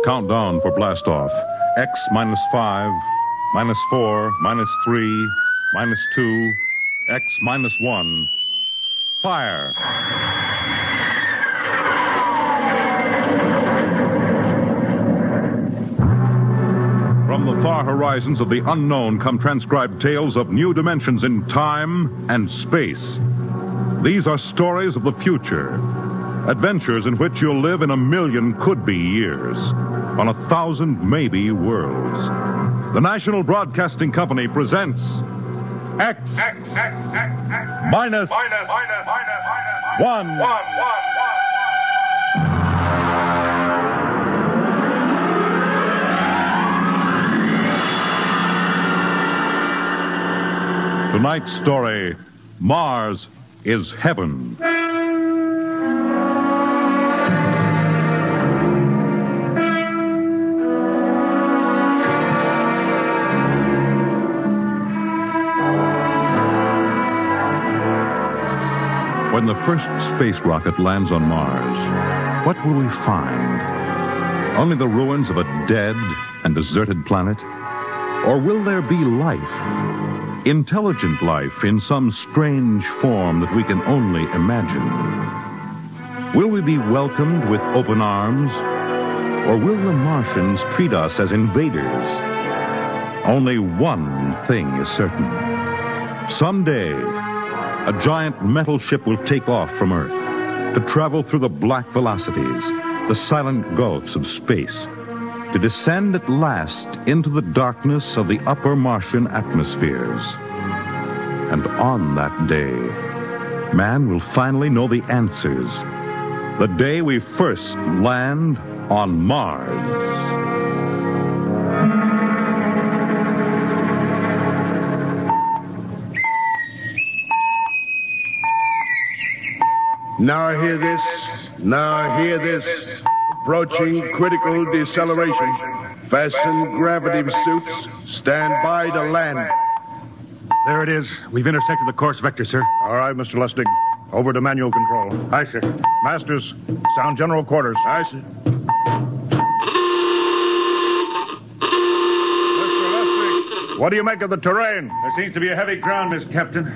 Countdown for blastoff. X minus 5, minus 4, minus 3, minus 2, X minus 1. Fire! From the far horizons of the unknown come transcribed tales of new dimensions in time and space. These are stories of the future. Adventures in which you'll live in 1,000,000 could-be years, on 1,000 maybe worlds. The National Broadcasting Company presents X minus 1. Tonight's story, Mars is Heaven. When the first space rocket lands on Mars, what will we find? Only the ruins of a dead and deserted planet? Or will there be life? Intelligent life in some strange form that we can only imagine? Will we be welcomed with open arms? Or will the Martians treat us as invaders? Only one thing is certain. Someday, a giant metal ship will take off from Earth to travel through the black velocities, the silent gulfs of space, to descend at last into the darkness of the upper Martian atmospheres. And on that day, man will finally know the answers. The day we first land on Mars. Now hear this. Now hear this. Approaching critical deceleration. Fasten gravity suits. Stand by to land. There it is. We've intersected the course vector, sir. All right, Mr. Lustig. Over to manual control. Aye, sir. Masters, sound general quarters. Aye, sir. Mr. Lustig, what do you make of the terrain? There seems to be a heavy ground, Miss Captain.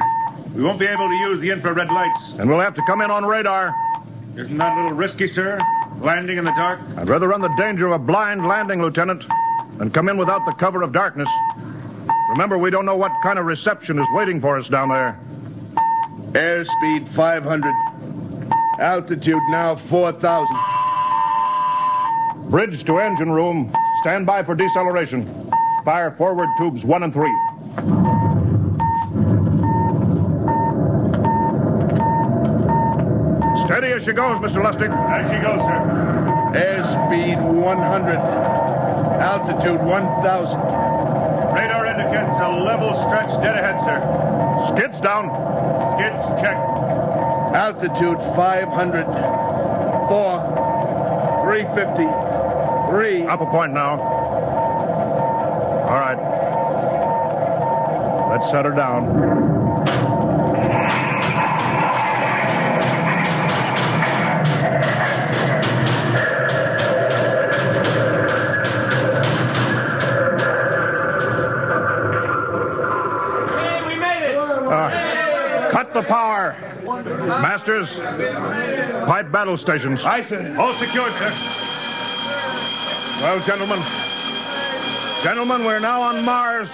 We won't be able to use the infrared lights. And we'll have to come in on radar. Isn't that a little risky, sir? Landing in the dark? I'd rather run the danger of a blind landing, Lieutenant, than come in without the cover of darkness. Remember, we don't know what kind of reception is waiting for us down there. Airspeed 500. Altitude now 4,000. Bridge to engine room. Stand by for deceleration. Fire forward tubes 1 and 3. Steady as she goes, Mr. Lustig. As she goes, sir. Airspeed 100. Altitude 1,000. Radar indicates a level stretch dead ahead, sir. Skids down. Skids check. Altitude 500. 4. 350. 3. Up a point now. All right. Let's set her down. Cut the power. Masters, pipe battle stations. Aye, sir. All secured, sir. Well, gentlemen, we're now on Mars.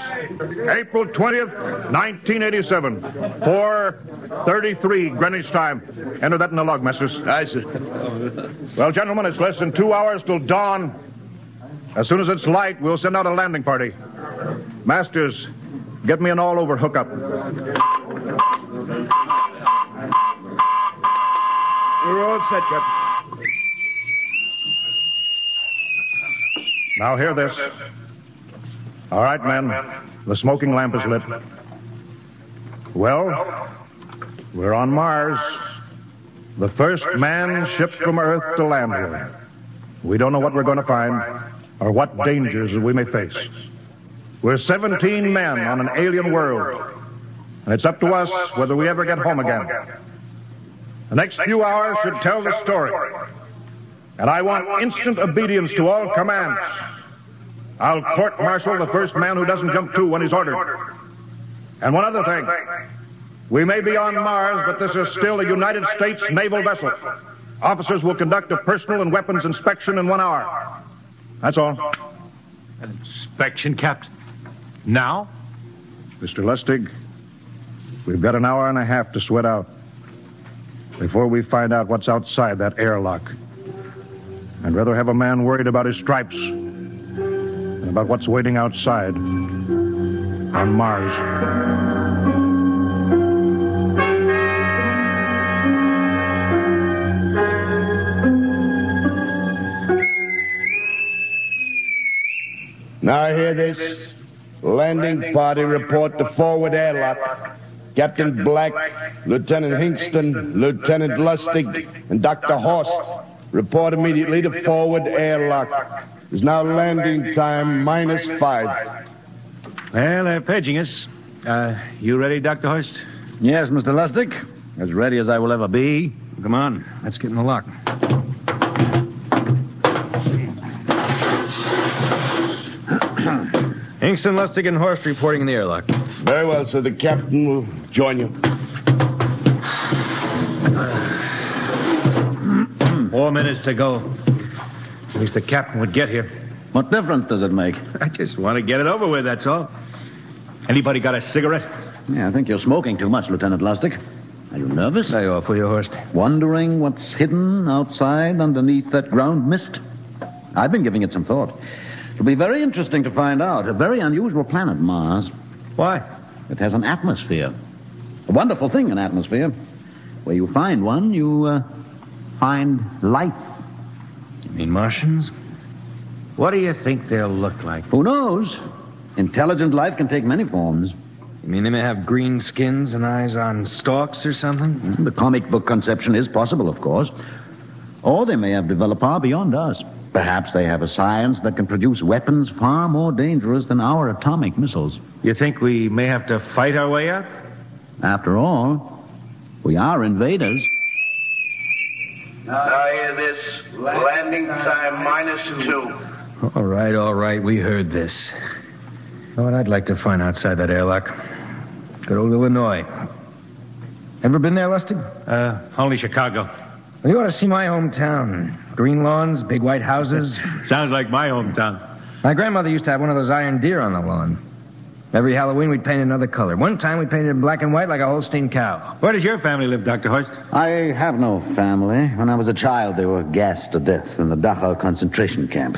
April 20th, 1987. 4:33 Greenwich time. Enter that in the log, Masters. Aye, sir. Well, gentlemen, it's less than 2 hours till dawn. As soon as it's light, we'll send out a landing party. Masters, get me an all-over hookup. We're all set, Captain. Now hear this. All right, men. The smoking lamp is lit. Well, we're on Mars. The first man shipped from Earth to land here. We don't know what we're going to find or what dangers we may face. We're 17 men on an alien world, and it's up to us whether we ever get home again. The next few hours should tell the story. And I want instant obedience to all commands. I'll court-martial the first man who doesn't jump to when he's ordered. And one other thing. We may be on Mars, but this is still a United States naval vessel. Officers will conduct a personal and weapons inspection in 1 hour. That's all. An inspection, Captain? Now? Mr. Lustig, we've got an hour and a half to sweat out before we find out what's outside that airlock. I'd rather have a man worried about his stripes than about what's waiting outside on Mars. Now hear this. Landing party report to forward airlock. Captain Black, Lieutenant Hingston, Lieutenant Lustig, and Dr. Horst report immediately to forward airlock. There's now landing time -5. Well, they're paging us. You ready, Dr. Horst? Yes, Mr. Lustig. As ready as I will ever be. Come on, let's get in the lock. Hingston, Lustig, and Horst reporting in the airlock. Very well, sir. The captain will join you. 4 minutes to go. At least the captain would get here. What difference does it make? I just want to get it over with, that's all. Anybody got a cigarette? Yeah, I think you're smoking too much, Lieutenant Lustig. Are you nervous? I offer you, Horst. Wondering what's hidden outside underneath that ground mist? I've been giving it some thought. It'll be very interesting to find out. A very unusual planet, Mars. Why? It has an atmosphere. A wonderful thing, an atmosphere. Where you find one, you find life. You mean Martians? What do you think they'll look like? Who knows? Intelligent life can take many forms. You mean they may have green skins and eyes on stalks or something? The comic book conception is possible, of course. Or they may have developed far beyond us. Perhaps they have a science that can produce weapons far more dangerous than our atomic missiles. You think we may have to fight our way out? After all, we are invaders. Now hear this. Landing time -2. All right. We heard this. You know what I'd like to find outside that airlock? Good old Illinois. Ever been there, Lustig? Only Chicago. Well, you ought to see my hometown. Green lawns, big white houses. Sounds like my hometown. My grandmother used to have one of those iron deer on the lawn. Every Halloween, we'd paint another color. One time, we painted it black and white like a Holstein cow. Where does your family live, Dr. Horst? I have no family. When I was a child, they were gassed to death in the Dachau concentration camp.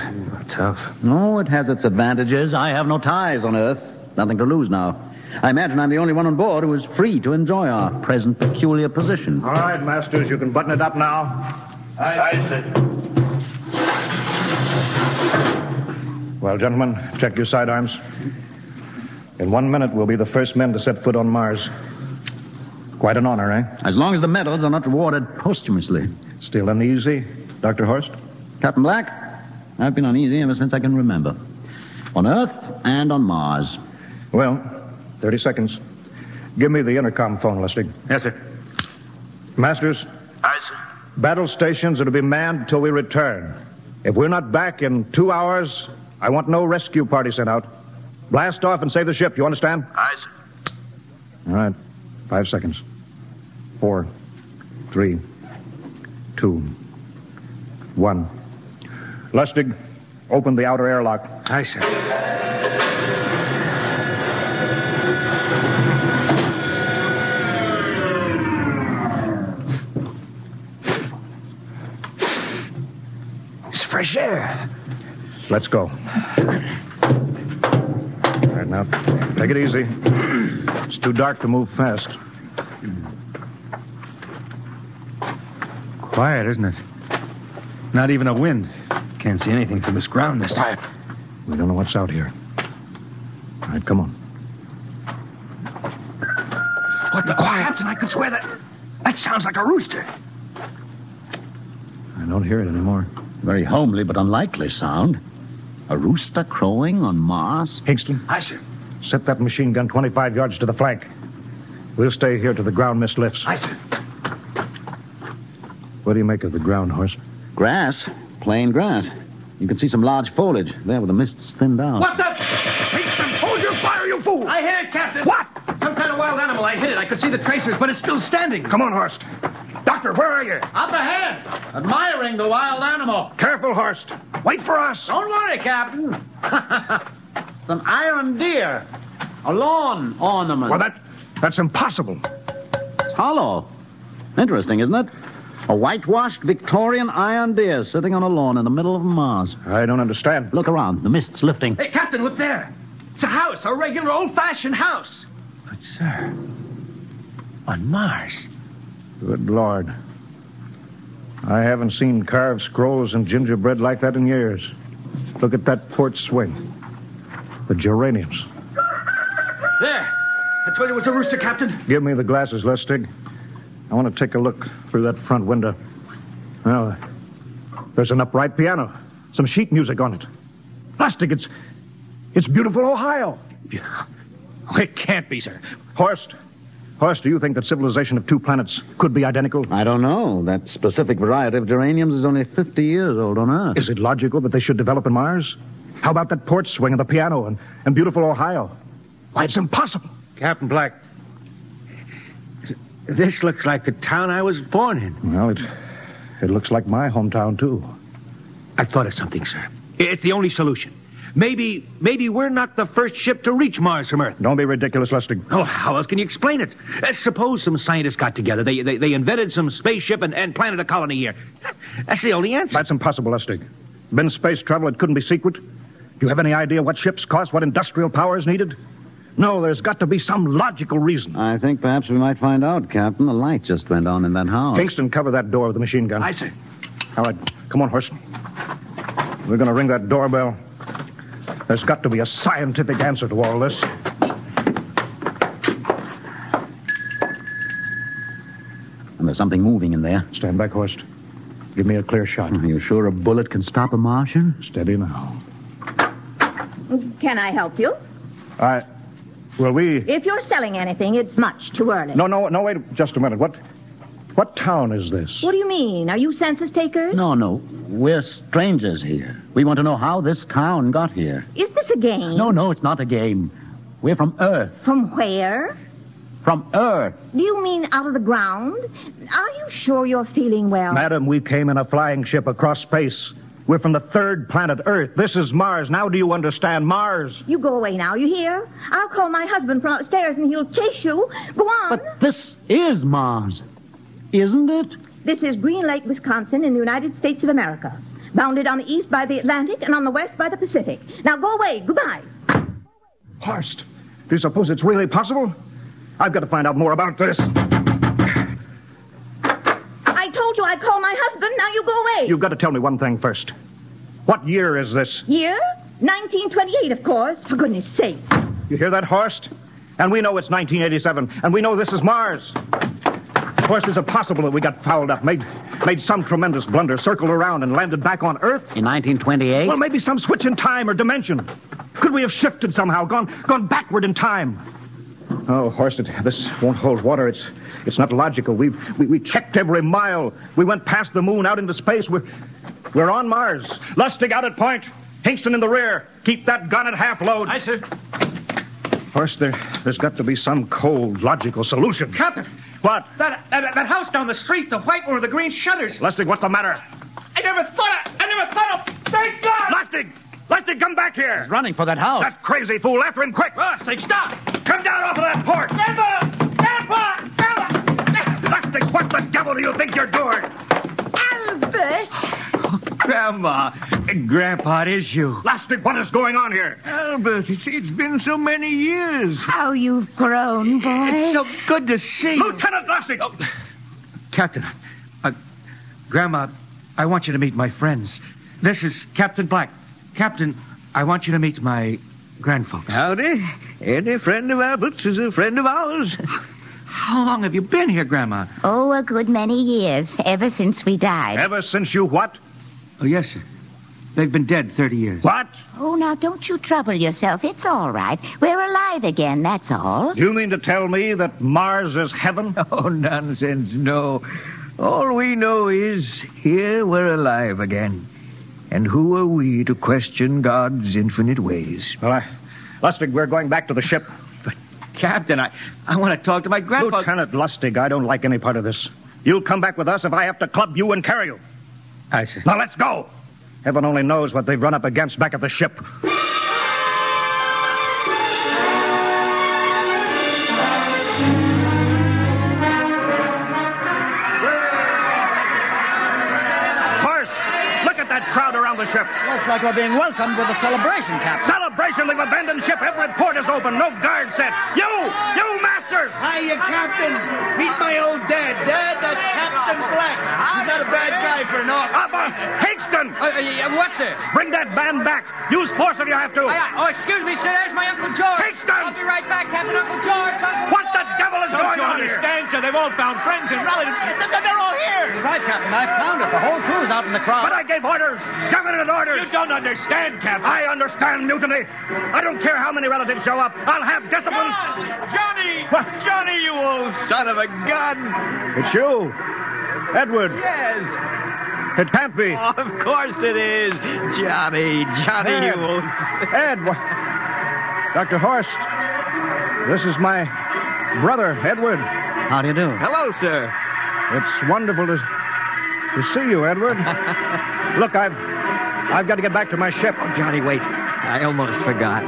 Tough. No, it has its advantages. I have no ties on Earth. Nothing to lose now. I imagine I'm the only one on board who is free to enjoy our present peculiar position. All right, Masters, you can button it up now. Aye, sir. Well, gentlemen, check your sidearms. In 1 minute, we'll be the first men to set foot on Mars. Quite an honor, eh? As long as the medals are not rewarded posthumously. Still uneasy, Dr. Horst? Captain Black, I've been uneasy ever since I can remember. On Earth and on Mars. Well, 30 seconds. Give me the intercom phone, Lustig. Yes, sir. Masters? Aye, sir. Battle stations are to be manned until we return. If we're not back in 2 hours, I want no rescue party sent out. Blast off and save the ship, you understand? Aye, sir. All right. 5 seconds. 4, 3, 2, 1. Lustig, open the outer airlock. Aye, sir. It's fresh air. Let's go. All right, now, take it easy. It's too dark to move fast. Quiet, isn't it? Not even a wind. Can't see anything from this ground, mister. Quiet. We don't know what's out here. All right, come on. What the quiet? Captain, I could swear that sounds like a rooster. I don't hear it anymore. Very homely but unlikely sound. A rooster crowing on Mars? Hingston, Aye, sir. set that machine gun 25 yards to the flank. We'll stay here till the ground mist lifts. Aye, sir. What do you make of the ground, Horst? Grass. plain grass. You can see some large foliage there where the mist's thinned out. What the? Hingston, hold your fire, you fool! I hit it, Captain. What? Some kind of wild animal. I hit it. I could see the tracers, but it's still standing. Come on, Horst. Doctor, where are you? Up ahead, admiring the wild animal. Careful, Horst. Wait for us. Don't worry, Captain. It's an iron deer. A lawn ornament. Well, that's impossible. It's hollow. Interesting, isn't it? A whitewashed Victorian iron deer sitting on a lawn in the middle of Mars. I don't understand. Look around. The mist's lifting. Hey, Captain, look there. It's a house, a regular old-fashioned house. But, sir, on Mars. Good Lord. I haven't seen carved scrolls and gingerbread like that in years. Look at that porch swing. The geraniums. There. I told you it was a rooster, Captain. Give me the glasses, Lustig. I want to take a look through that front window. Well, there's an upright piano. Some sheet music on it. Lustig, it's beautiful Ohio. Oh, it can't be, sir. Horst, do you think that civilization of two planets could be identical? I don't know. That specific variety of geraniums is only 50 years old on Earth. Is it logical that they should develop in Mars? How about that porch swing and the piano and beautiful Ohio? Why, it's impossible. Captain Black, this looks like the town I was born in. Well, it looks like my hometown, too. I've thought of something, sir. It's the only solution. Maybe we're not the first ship to reach Mars from Earth. Don't be ridiculous, Lustig. Oh, how else can you explain it? Suppose some scientists got together. They invented some spaceship and planted a colony here. That's the only answer. That's impossible, Lustig. Been space travel, it couldn't be secret. Do you have any idea what ships cost, what industrial power is needed? No, there's got to be some logical reason. I think perhaps we might find out, Captain. The light just went on in that house. Kingston, cover that door with the machine gun. Aye, sir. All right, come on, Horst. We're going to ring that doorbell. There's got to be a scientific answer to all this. And there's something moving in there. Stand back, Horst. Give me a clear shot. Are you sure a bullet can stop a Martian? Steady now. Can I help you? If you're selling anything, it's much too early. No, wait just a minute. What town is this? What do you mean? Are you census takers? No. We're strangers here. We want to know how this town got here. Is this a game? No, it's not a game. We're from Earth. From where? From Earth. Do you mean out of the ground? Are you sure you're feeling well? Madam, we came in a flying ship across space. We're from the third planet Earth. This is Mars. Now do you understand? Mars. You go away now, you hear? I'll call my husband from upstairs and he'll chase you. Go on. But this is Mars, isn't it? This is Green Lake, Wisconsin, in the United States of America. Bounded on the east by the Atlantic and on the west by the Pacific. Now go away. Goodbye. Horst, do you suppose it's really possible? I've got to find out more about this. I told you I'd call my husband. Now you go away. You've got to tell me one thing first. What year is this? Year? 1928, of course. For goodness sake. You hear that, Horst? And we know it's 1987, and we know this is Mars. Horst, is it possible that we got fouled up, made some tremendous blunder, circled around, and landed back on Earth? In 1928? Well, maybe some switch in time or dimension. Could we have shifted somehow, gone backward in time? Oh, Horst, this won't hold water. It's not logical. We checked every mile. We went past the moon, out into space. We're on Mars. Lustig out at point. Hingston in the rear. Keep that gun at half load. Aye, sir. Horst, there's got to be some cold, logical solution. Captain. What? That house down the street, the white one with the green shutters. Lustig, what's the matter? I never thought of... Thank God! Lustig, come back here. He's running for that house. That crazy fool, after him, quick. Lustig, stop! Come down off of that porch. Grandpa! Lustig, what the devil do you think you're doing? Albert! Grandma, Grandpa, it is you. Lustig, what is going on here? Albert, it's been so many years. How you've grown, boy. It's so good to see you. Lieutenant Lustig! Oh. Captain, Grandma, I want you to meet my friends. This is Captain Black. Captain, I want you to meet my grandfolks. Howdy. Any friend of Albert's is a friend of ours. How long have you been here, Grandma? Oh, a good many years, ever since we died. Ever since you what? Oh, yes, sir. They've been dead 30 years. What? Oh, now, don't you trouble yourself. It's all right. We're alive again, that's all. Do you mean to tell me that Mars is heaven? Oh, nonsense, no. All we know is here we're alive again. And who are we to question God's infinite ways? Well, Lustig, we're going back to the ship. But, Captain, I want to talk to my grandpa. Lieutenant Lustig, I don't like any part of this. You'll come back with us if I have to club you and carry you. I see. Now, let's go. Heaven only knows what they've run up against back at the ship. Crowd around the ship. Looks like we're being welcomed with a celebration, Captain. Celebration? They've abandoned ship. Every port is open. No guard set. You masters! Hiya, Captain. Meet my old dad. Dad, that's Captain Black. He's not a bad guy for an officer. Higston! What's it? Bring that band back. Use force if you have to. Excuse me, sir. There's my Uncle George. Higston! I'll be right back, Captain. Uncle George. What the devil is going on here? Understand, sir? They've all found friends and relatives. They're all here. You're right, Captain. I've found it. The whole crew's out in the crowd. But I gave orders. Definite orders. You don't understand, Captain. I understand mutiny. I don't care how many relatives show up. I'll have discipline. Johnny! What? Johnny, you old son of a gun! It's you. Edward. Yes. It can't be. Oh, of course it is. Johnny, Ed. you old... Ed. Dr. Horst. This is my brother, Edward. How do you do? Hello, sir. It's wonderful to see you, Edward. Look, I've got to get back to my ship. Oh, Johnny, wait. I almost forgot.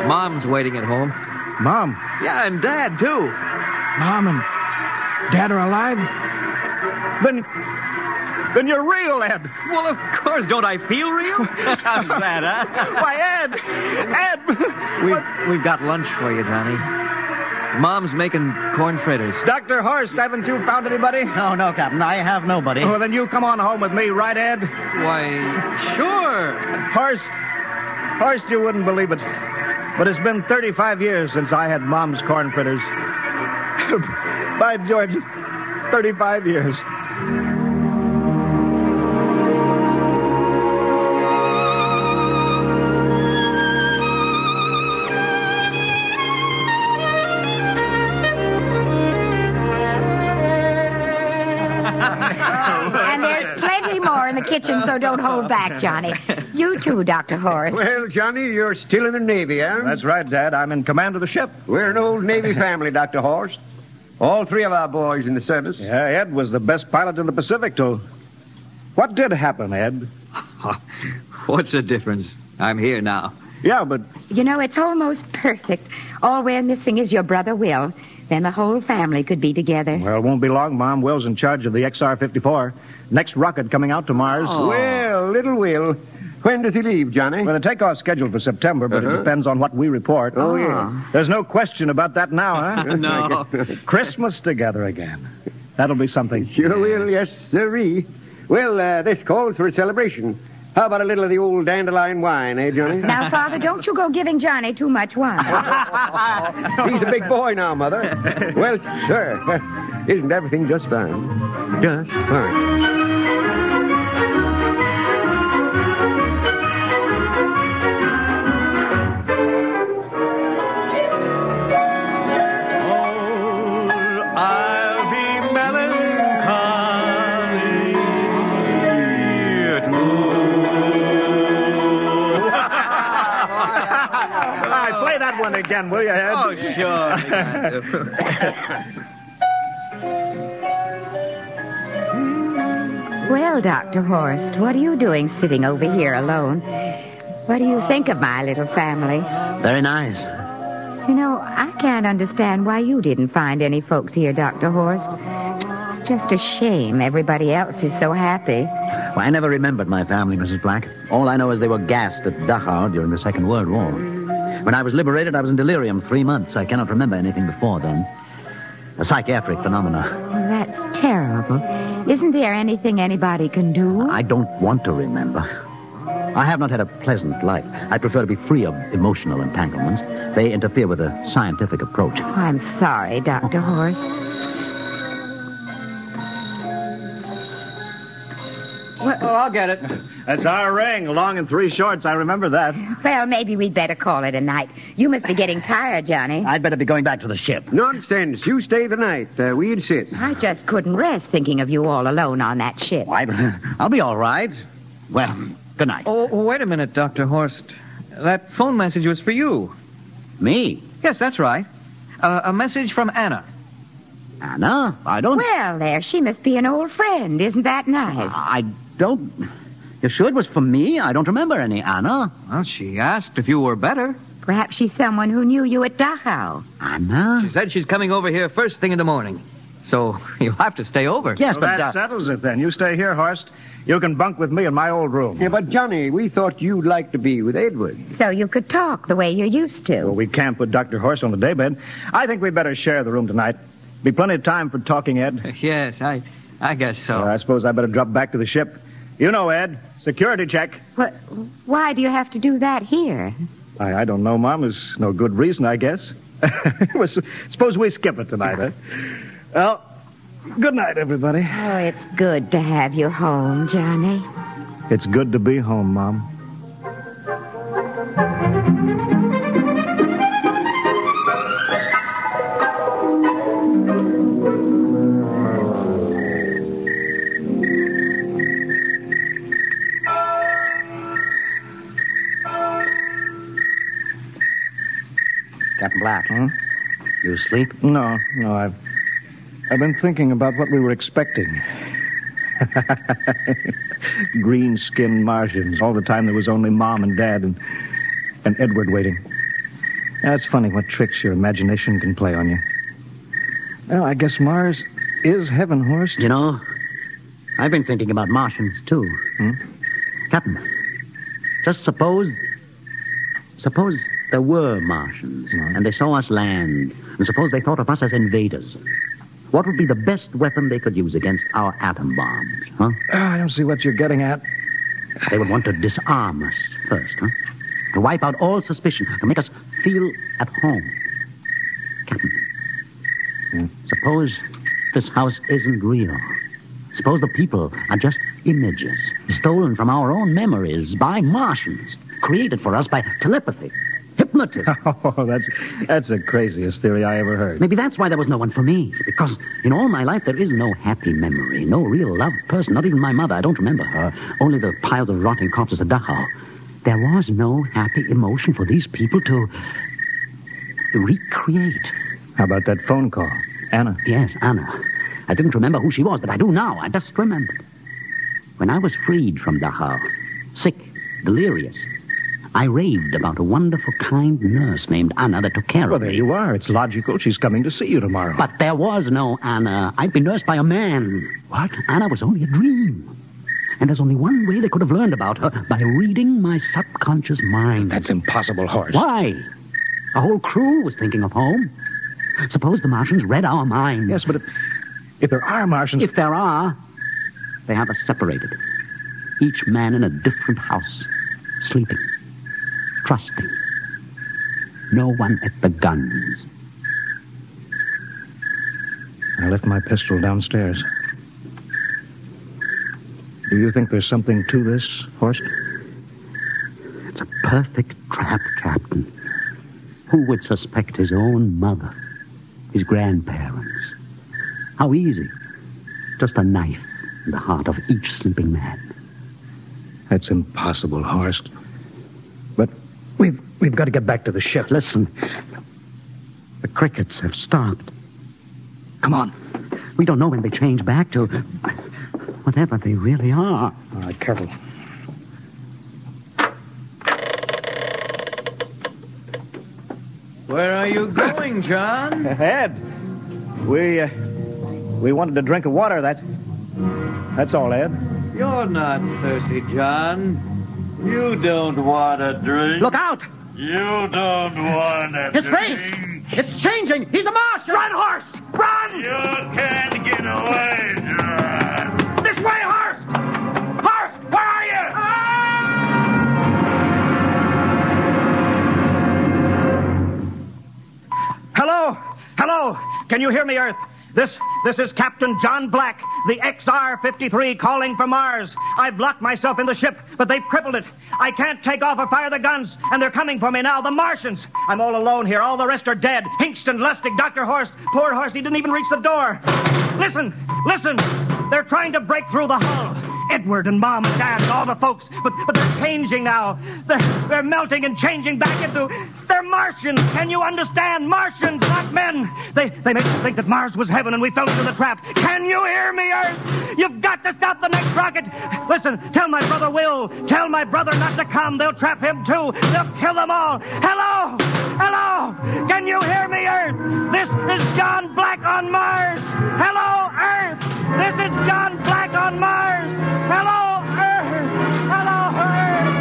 Mom's waiting at home. Mom? Yeah, and Dad, too. Mom and Dad are alive? Then you're real, Ed. Well, of course. Don't I feel real? How's that, huh? Why, Ed! We've got lunch for you, Johnny. Mom's making corn fritters. Dr. Horst, haven't you found anybody? No, Captain. I have nobody. Well, then you come on home with me, right, Ed? Why, sure. Horst, you wouldn't believe it, but it's been 35 years since I had Mom's corn fritters. By George, 35 years. And there's plenty more in the kitchen, so don't hold back, Johnny. You too, Dr. Horst. Well, Johnny, you're still in the Navy, huh? That's right, Dad. I'm in command of the ship. We're an old Navy family, Dr. Horst. All three of our boys in the service. Yeah, Ed was the best pilot in the Pacific, too. What did happen, Ed? What's the difference? I'm here now. Yeah, but... You know, it's almost perfect. All we're missing is your brother Will. Then the whole family could be together. Well, it won't be long, Mom. Will's in charge of the XR-54. Next rocket coming out to Mars. Oh. Well, little Will. When does he leave, Johnny? Well, the takeoff's scheduled for September, but it depends on what we report. Oh, yeah. There's no question about that now, huh? No. Christmas together again. That'll be something. Sure will, yes, sirree. Well, this calls for a celebration. How about a little of the old dandelion wine, eh, Johnny? Now, Father, don't you go giving Johnny too much wine. He's a big boy now, Mother. Well, sir, isn't everything just fine? Just fine. That one again, will you, Ed? Oh, sure. Well, Dr. Horst, what are you doing sitting over here alone? What do you think of my little family? Very nice. You know, I can't understand why you didn't find any folks here, Dr. Horst. It's just a shame everybody else is so happy. Well, I never remembered my family, Mrs. Black. All I know is they were gassed at Dachau during the Second World War. When I was liberated, I was in delirium 3 months. I cannot remember anything before then. A psychiatric phenomena. Well, that's terrible. Isn't there anything anybody can do? I don't want to remember. I have not had a pleasant life. I prefer to be free of emotional entanglements. They interfere with a scientific approach. Oh, I'm sorry, Dr. Horst. Oh, I'll get it. That's our ring, long and 3 shorts. I remember that. Well, maybe we'd better call it a night. You must be getting tired, Johnny. I'd better be going back to the ship. Nonsense. You stay the night. We insist. I just couldn't rest thinking of you all alone on that ship. I'll be all right. Well, Good night. Oh, wait a minute, Dr. Horst. That phone message was for you. Me? Yes, that's right. A message from Anna. Anna? I don't... Well, there, she must be an old friend. Isn't that nice? I don't... You sure it was for me? I don't remember any Anna. Well, she asked if you were better. Perhaps she's someone who knew you at Dachau. Anna? She said she's coming over here first thing in the morning. So you'll have to stay over. Yes, well, but... that settles it then. You stay here, Horst. You can bunk with me in my old room. Yeah, but Johnny, we thought you'd like to be with Edward. So you could talk the way you used to. Well, we can't put Dr. Horst on the daybed. I think we'd better share the room tonight. Be plenty of time for talking, Ed. Yes, I guess so. I suppose I better drop back to the ship. You know, Ed, security check. What? Why do you have to do that here? I don't know, Mom. There's no good reason, I guess. Suppose we skip it tonight, huh? Well, good night, everybody. Oh, it's good to have you home, Johnny. It's good to be home, Mom. Captain Black. You asleep? No, I've been thinking about what we were expecting. Green-skinned Martians. All the time there was only Mom and Dad and Edward waiting. That's funny what tricks your imagination can play on you. Well, I guess Mars is heaven, Horst. You know, I've been thinking about Martians, too. Captain, just suppose there were Martians, and they saw us land, and suppose they thought of us as invaders. What would be the best weapon they could use against our atom bombs, huh? I don't see what you're getting at. They would want to disarm us first, huh? To wipe out all suspicion, to make us feel at home. Captain, suppose this house isn't real. Suppose the people are just images, stolen from our own memories by Martians, created for us by telepathy, hypnotism. Oh, that's the craziest theory I ever heard. Maybe that's why there was no one for me, because in all my life there is no happy memory, no real loved person, not even my mother. I don't remember her, only the piles of rotting corpses at Dachau. There was no happy emotion for these people to recreate. How about that phone call? Anna? Yes, Anna. I didn't remember who she was, but I do now. I just remembered. When I was freed from Dachau, sick, delirious, I raved about a wonderful, kind nurse named Anna that took care of me. Well, there you are. It's logical. She's coming to see you tomorrow. But there was no Anna. I'd been nursed by a man. What? Anna was only a dream. And there's only one way they could have learned about her, by reading my subconscious mind. That's impossible, Horst. Why? The whole crew was thinking of home. Suppose the Martians read our minds. Yes, but if there are Martians... If there are, they have us separated. Each man in a different house, sleeping, trusting. No one at the guns. I left my pistol downstairs. Do you think there's something to this, Horst? It's a perfect trap, Captain. Who would suspect his own mother, his grandparents? How easy. Just a knife in the heart of each sleeping man. That's impossible, Horst. But we've got to get back to the ship. Listen. The crickets have stopped. Come on. We don't know when they change back to whatever they really are. All right, careful. Where are you going, John? Ed, we wanted a drink of water. That's all, Ed. You're not thirsty, John. You don't want a drink. Look out! You don't want a His drink. face! It's changing! He's a Martian! Run, Horst! Run! You can't get away, John. This way, Horst! Horst, where are you? Hello? Hello? Can you hear me, Earth? This is Captain John Black, the XR-53 calling from Mars. I've locked myself in the ship, but they've crippled it. I can't take off or fire the guns, and they're coming for me now, the Martians. I'm all alone here. All the rest are dead. Hinkston, Lustig, Dr. Horst. Poor Horst, he didn't even reach the door. Listen. They're trying to break through the hull. Edward and Mom and Dad and all the folks. But they're changing now. They're melting and changing back into... They're Martians. Can you understand? Martians, not men. They make us think that Mars was heaven and we fell into the trap. Can you hear me, Earth? You've got to stop the next rocket. Listen, tell my brother Will. Tell my brother not to come. They'll trap him, too. They'll kill them all. Hello? Hello? Can you hear me, Earth? This is John Black on Mars. Hello, Earth. This is John Black on Mars. Hello, Earth. Hello, Earth.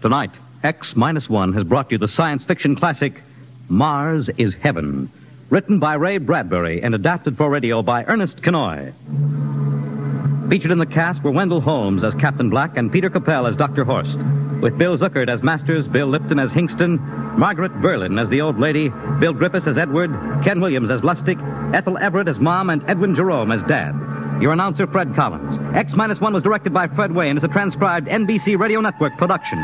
Tonight, X-1 has brought you the science fiction classic, Mars is Heaven, written by Ray Bradbury and adapted for radio by Ernest Kenoy. Featured in the cast were Wendell Holmes as Captain Black and Peter Capell as Dr. Horst, with Bill Zuckert as Masters, Bill Lipton as Hingston, Margaret Berlin as the old lady, Bill Griffiths as Edward, Ken Williams as Lustig, Ethel Everett as Mom, and Edwin Jerome as Dad. Your announcer, Fred Collins. X-1 was directed by Fred Way and is a transcribed NBC Radio Network production.